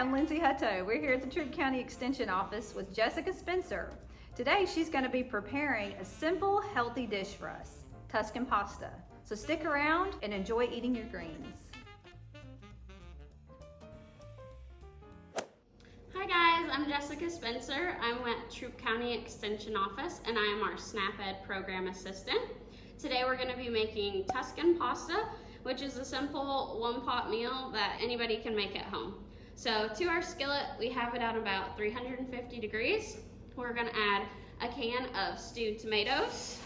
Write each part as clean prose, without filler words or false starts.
I'm Lindsey Hutto. We're here at the Troup County Extension Office with Jessica Spencer. Today she's going to be preparing a simple, healthy dish for us, Tuscan pasta. So stick around and enjoy eating your greens. Hi guys, I'm Jessica Spencer. I'm at Troup County Extension Office and I am our SNAP Ed program assistant. Today we're going to be making Tuscan pasta, which is a simple one-pot meal that anybody can make at home. So to our skillet, we have it at about 350 degrees. We're going to add a can of stewed tomatoes.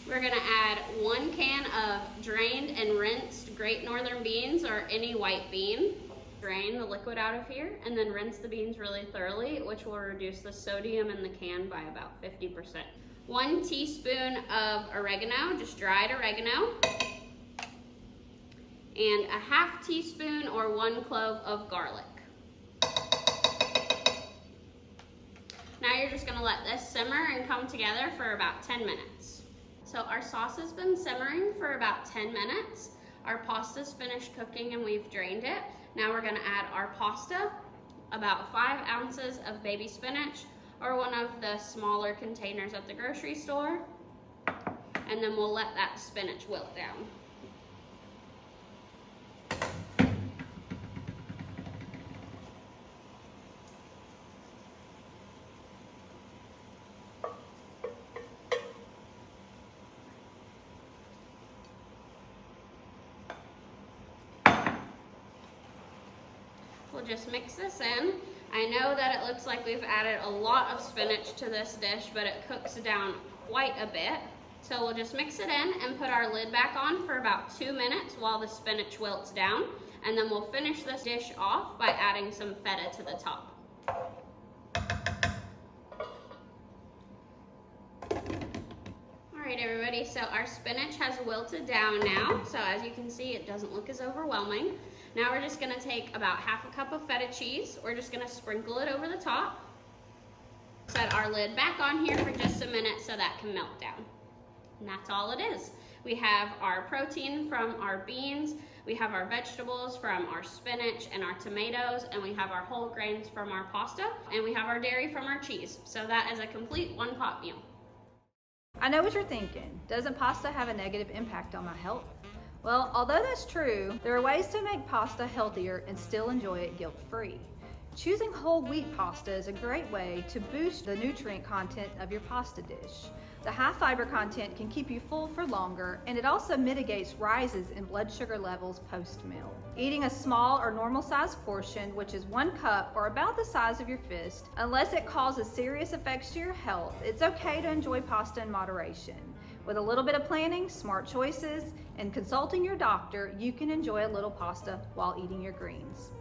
We're going to add 1 can of drained and rinsed Great Northern beans or any white bean. Drain the liquid out of here and then rinse the beans really thoroughly, which will reduce the sodium in the can by about 50%. 1 teaspoon of oregano, just dried oregano, and a 1/2 teaspoon or 1 clove of garlic. Now you're just gonna let this simmer and come together for about 10 minutes. So our sauce has been simmering for about 10 minutes. Our pasta's finished cooking and we've drained it. Now we're gonna add our pasta, about 5 ounces of baby spinach, or one of the smaller containers at the grocery store, and then we'll let that spinach wilt down. We'll just mix this in. I know that it looks like we've added a lot of spinach to this dish, but it cooks down quite a bit. So we'll just mix it in and put our lid back on for about 2 minutes while the spinach wilts down. And then we'll finish this dish off by adding some feta to the top. All right, everybody, so our spinach has wilted down now. So as you can see, it doesn't look as overwhelming. Now we're just gonna take about 1/2 cup of feta cheese. We're just gonna sprinkle it over the top. Set our lid back on here for just a minute so that can melt down. And that's all it is. We have our protein from our beans, we have our vegetables from our spinach and our tomatoes, and we have our whole grains from our pasta, and we have our dairy from our cheese. So that is a complete one-pot meal. I know what you're thinking. Doesn't pasta have a negative impact on my health? Well, although that's true, there are ways to make pasta healthier and still enjoy it guilt-free. Choosing whole wheat pasta is a great way to boost the nutrient content of your pasta dish. The high fiber content can keep you full for longer, and it also mitigates rises in blood sugar levels post-meal. Eating a small or normal sized portion, which is 1 cup or about the size of your fist, unless it causes serious effects to your health, it's okay to enjoy pasta in moderation. With a little bit of planning, smart choices, and consulting your doctor, you can enjoy a little pasta while eating your greens.